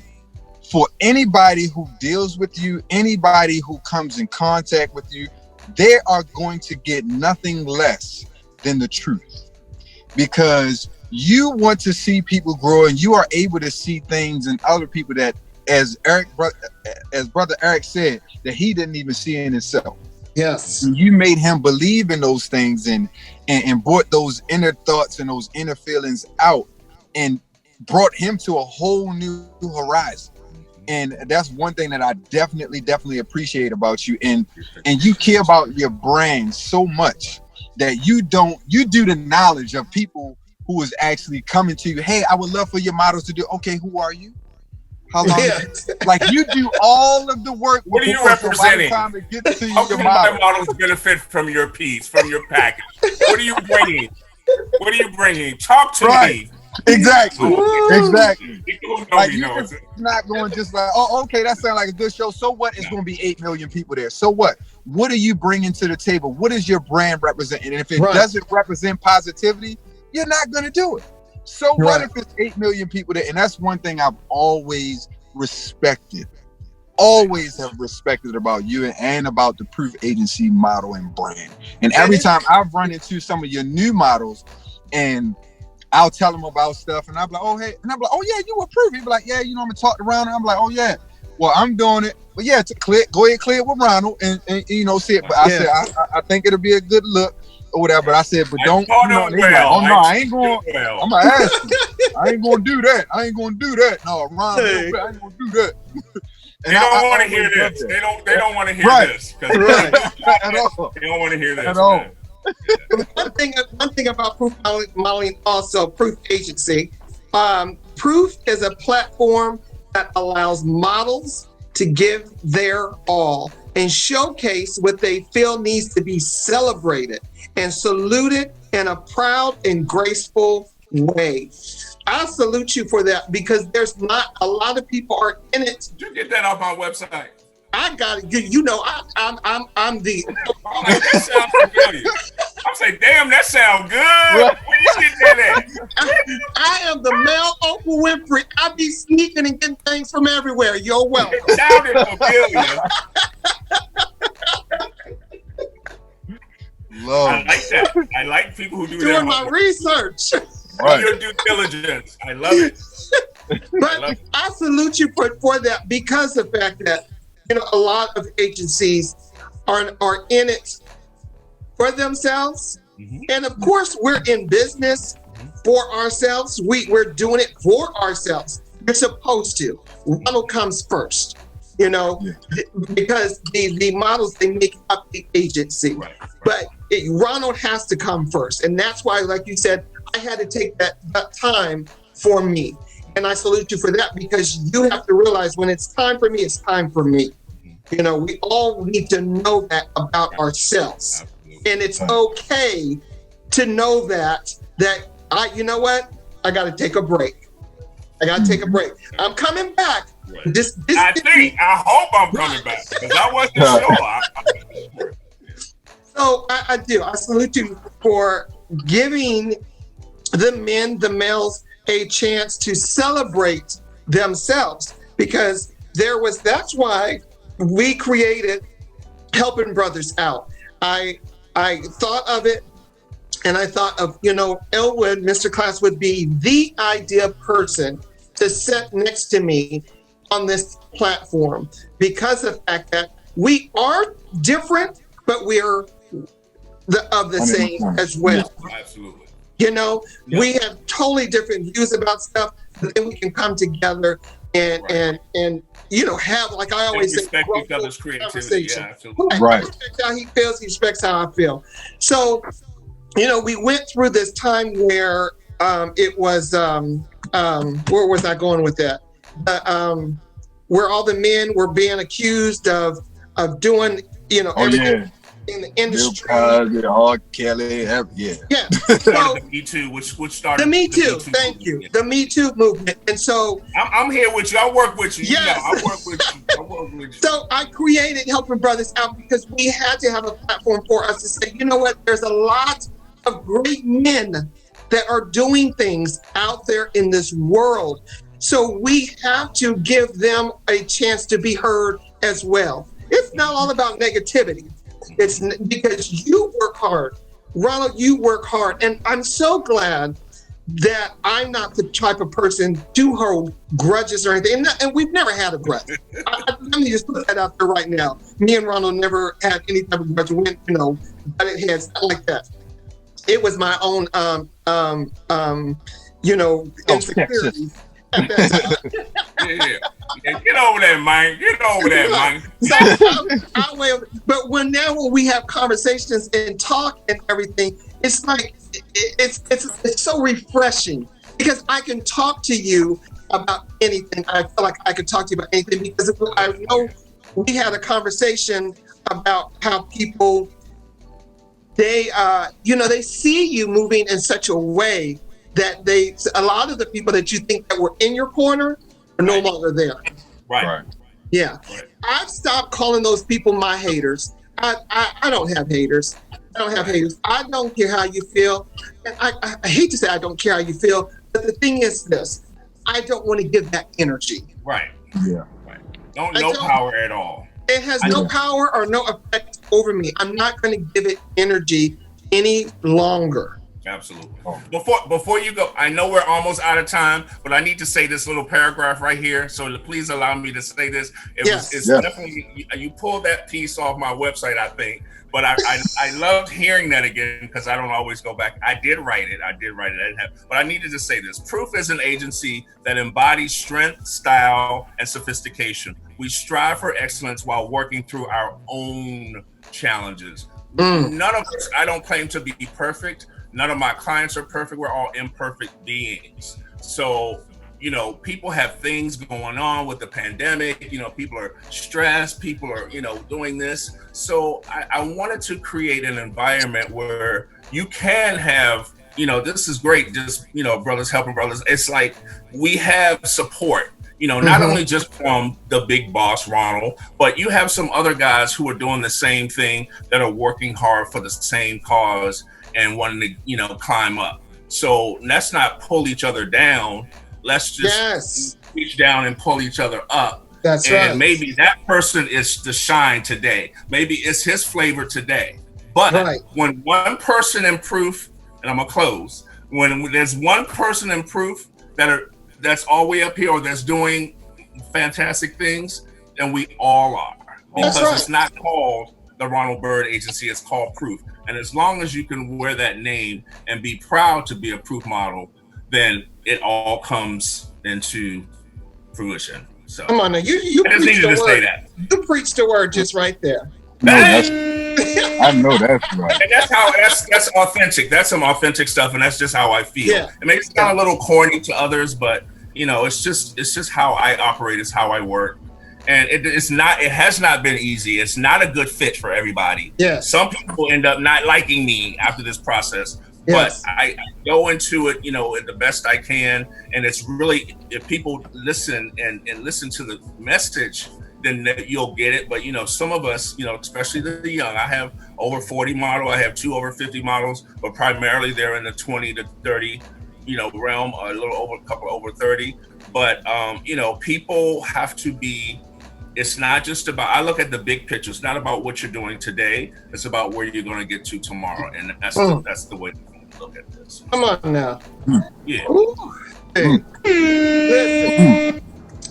for anybody who deals with you, anybody who comes in contact with you, they are going to get nothing less than the truth, because you want to see people grow, and you are able to see things in other people that, as Brother Eric said, that he didn't even see in himself. Yes. You made him believe in those things and brought those inner thoughts and those inner feelings out and brought him to a whole new horizon. And that's one thing that I definitely appreciate about you. And you care about your brand so much that you do the knowledge of people who is actually coming to you. Hey, I would love for your models to do. Okay, who are you? How long? Yeah. Like you do all of the work. What are you representing? Time it gets to you, How can my models benefit from your piece, from your package? What are you bringing? What are you bringing? Talk to me. Exactly. Exactly. Like You you're not going just like, oh, okay, that sounds like a good show. So what? It's going to be 8 million people there. So what? What are you bringing to the table? What is your brand representing? And if it doesn't represent positivity, you're not going to do it. So what if it's 8 million people there? And that's one thing I've always respected. Always have respected about you and about the Proof Agency model and brand. And every time I've run into some of your new models and I'll tell them about stuff and I'm like, oh, hey. And I'm like, oh, yeah, you were Proof. He'd be like, yeah, you know, I'm going to talk around. And I'm like, oh, yeah. Well, I'm doing it. But yeah, go ahead, clear it with Ronald and you know, see it. But I said, I think it'll be a good look or whatever. But I said, but don't, you know, like, oh, no, I ain't going, I'm going to ask you. I ain't going to do that. I ain't going to do that. No, Ronald, I ain't going to do that. They don't want to hear this. They don't want to hear this. At all. They don't want to hear this. At all. One thing about Proof Modeling, also Proof Agency, Proof is a platform that allows models to give their all and showcase what they feel needs to be celebrated and saluted in a proud and graceful way. I salute you for that because there's not a lot of people are in it. Did you get that off my website? I got it. You know, I'm the. That sounds familiar. I'm saying, damn, that sounds good. Where you get that at? I am the male Oprah Winfrey. I be sneaking and getting things from everywhere. You're welcome. It sounded familiar. I like that. I like people who do doing my research. Your due diligence. I love it. But I salute you for that because of the fact that, you know, a lot of agencies are in it for themselves. Mm-hmm. And of course, we're in business for ourselves. We're doing it for ourselves. You're supposed to. Ronald comes first, you know, because the models, they make up the agency. Right. But Ronald has to come first. And that's why, like you said, I had to take that time for me. And I salute you for that because you have to realize when it's time for me, it's time for me. You know, we all need to know that about ourselves. Absolutely. And it's okay to know that you know what? I got to take a break. I'm coming back. Right. I hope I'm coming back because I wasn't sure. So I do. I salute you for giving the males a chance to celebrate themselves because that's why we created Helping Brothers Out. I thought of it and I thought of, you know, Elwood, Mr. Class would be the ideal person to sit next to me on this platform because of the fact that we are different, but we're the same as well. Absolutely. You know, we have totally different views about stuff, but then we can come together and you know, have, like I always say, respect each other's creativity. Yeah, absolutely. Right. I respect how he feels, he respects how I feel. So, you know, we went through this time where it was where was I going with that? Where all the men were being accused of doing, you know, everything in the industry. R. Kelly, Yeah. So, the Me Too, which started the Me Too. Thank you. The Me Too movement. And so I'm here with you. I work with you. Yes. You know, I work with you. So I created Helping Brothers Out because we had to have a platform for us to say, you know what? There's a lot of great men that are doing things out there in this world. So we have to give them a chance to be heard as well. It's not all about negativity. It's because you work hard. Ronald, you work hard. And I'm so glad that I'm not the type of person to hold grudges or anything. And we've never had a grudge. Let me just put that out there right now. Me and Ronald never had any type of grudge. We, you know, butted heads like that. It was my own, you know, insecurity. Yeah. Get over that, man. Get over that, man. But when we have conversations and talk and everything, it's like it's so refreshing because I can talk to you about anything. I feel like I could talk to you about anything because I know we had a conversation about how people they see you moving in such a way that a lot of the people that you think that were in your corner are no longer there. Right. Yeah. Right. I've stopped calling those people my haters. I don't have haters. I don't have haters. I don't care how you feel. And I hate to say I don't care how you feel, but the thing is this. I don't want to give that energy. Right. Yeah. Right. No power at all. It has no power or no effect over me. I'm not going to give it energy any longer. Absolutely. Before you go, I know we're almost out of time, but I need to say this little paragraph right here. So please allow me to say this. It's definitely, you pulled that piece off my website, I think. But I loved hearing that again because I don't always go back. I did write it. But I needed to say this. Proof is an agency that embodies strength, style, and sophistication. We strive for excellence while working through our own challenges. None of us, I don't claim to be perfect. None of my clients are perfect. We're all imperfect beings. So, people have things going on with the pandemic. People are stressed. People are, doing this. So I wanted to create an environment where you can have, this is great. Just, brothers helping brothers. It's like we have support, not only just from the big boss, Ronald, but you have some other guys who are doing the same thing that are working hard for the same cause and wanting to, climb up. So let's not pull each other down. Let's just reach down and pull each other up. That's right. And maybe that person is the shine today. Maybe it's his flavor today. But when one person in Proof, and I'm going to close, when there's one person in Proof that's all the way up here or that's doing fantastic things, then we all are. Because it's not called the Ronald Byrd Agency, it's called Proof. And as long as you can wear that name and be proud to be a Proof model, then it all comes into fruition. So come on now, you I just needed to say that. You preached the word just right there. No, I know that's right. And that's authentic. That's some authentic stuff, and that's just how I feel. Yeah. It may sound a little corny to others, but it's just how I operate. It's how I work. And it has not been easy. It's not a good fit for everybody. Yeah. Some people end up not liking me after this process. But I go into it, the best I can. And it's really, if people listen and listen to the message, then you'll get it. But, some of us, especially the young, I have over 40 models. I have 2 over 50 models, but primarily they're in the 20 to 30, realm, a little over, a couple over 30. But, people have to be, it's not just about, I look at the big picture. It's not about what you're doing today. It's about where you're going to get to tomorrow. And that's the way to look at this. Come on now. Yeah. Hey.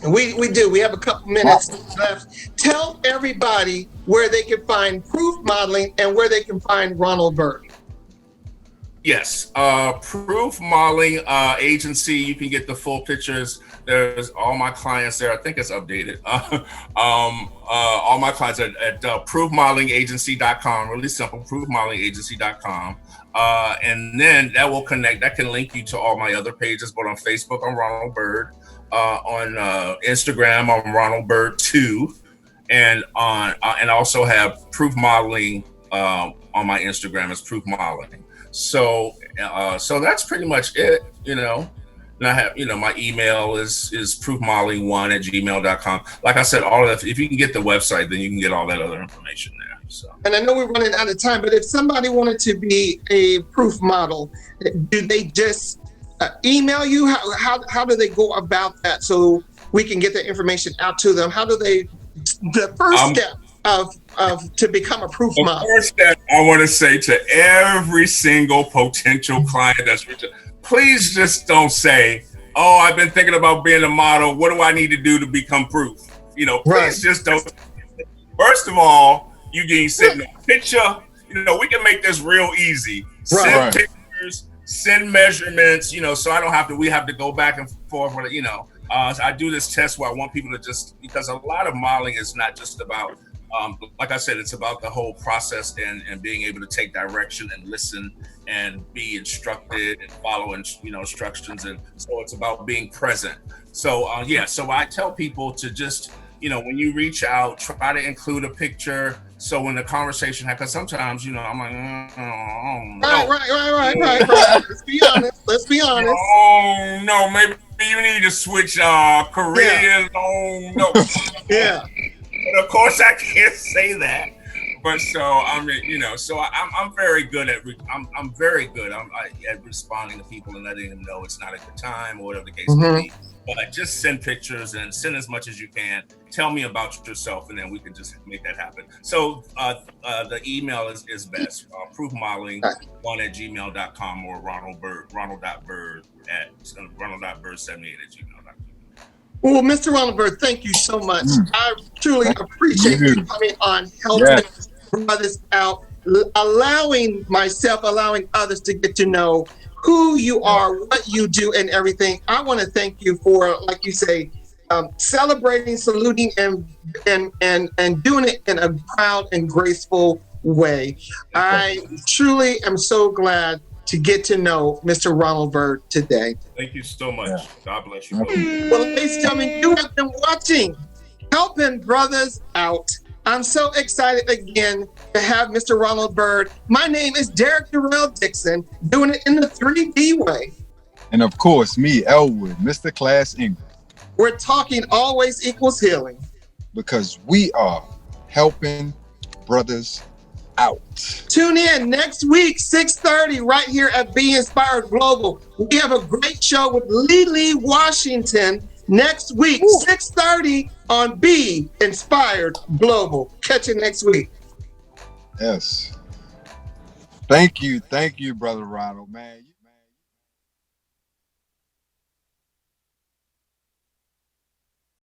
Listen, we do. We have a couple minutes left. Tell everybody where they can find Proof Modeling and where they can find Ronald Byrd. Yes. Proof Modeling Agency. You can get the full pictures. There's all my clients there. I think it's updated. All my clients are at proofmodelingagency.com. Really simple, proofmodelingagency.com. And then that will connect. That can link you to all my other pages, but on Facebook, I'm Ronald Byrd. On Instagram, I'm Ronald Byrd 2, and also have Proof Modeling on my Instagram as Proof Modeling. So that's pretty much it. And I have, my email is proofmodeling1@gmail.com. Like I said, all of that, if you can get the website, then you can get all that other information there. So. And I know we're running out of time, but if somebody wanted to be a proof model, do they just email you? How do they go about that so we can get the information out to them? How do they, the first step of to become a proof model? The first step I want to say to every single potential client that's reaching, please just don't say, oh, I've been thinking about being a model. What do I need to do to become proof? Please just don't. First of all, you can send a picture. We can make this real easy. Send pictures, send measurements, so I don't have to, we have to go back and forth with it, I do this test where I want people to just, because a lot of modeling is not just about like I said, it's about the whole process and being able to take direction and listen and be instructed and follow instructions. And so it's about being present. So so I tell people to just, when you reach out, try to include a picture. So when the conversation happens, sometimes, I'm like, Right. Let's be honest. Oh no, maybe you need to switch careers. Yeah. Oh no. Yeah. But of course, I can't say that. But so I mean, so I'm very good at I'm very good at responding to people and letting them know it's not a good time or whatever the case may be. But just send pictures and send as much as you can. Tell me about yourself, and then we can just make that happen. So the email is best. proofmodeling1@gmail.com or ronald.byrd@ronald.byrd78@gmail.com. Well, Mr. Ronald Byrd, thank you so much. I truly appreciate you coming on, helping brothers out, allowing others to get to know who you are, what you do, and everything. I want to thank you for, like you say, celebrating, saluting, and doing it in a proud and graceful way. I truly am so glad to get to know Mr. Ronald Byrd today. Thank you so much. God bless you both. Well, ladies and gentlemen, you have been watching Helping Brothers Out. I'm so excited again to have Mr. Ronald Byrd. My name is Derek Durrell Dixon, doing it in the 3D way. And of course, me, Elwood, Mr. Class Ingram. We're talking always equals healing. Because we are helping brothers out. Tune in next week, 6:30, right here at Be Inspired Global. We have a great show with Lee Washington next week, 6:30 on Be Inspired Global. Catch you next week. Yes. Thank you, Brother Ronald, man.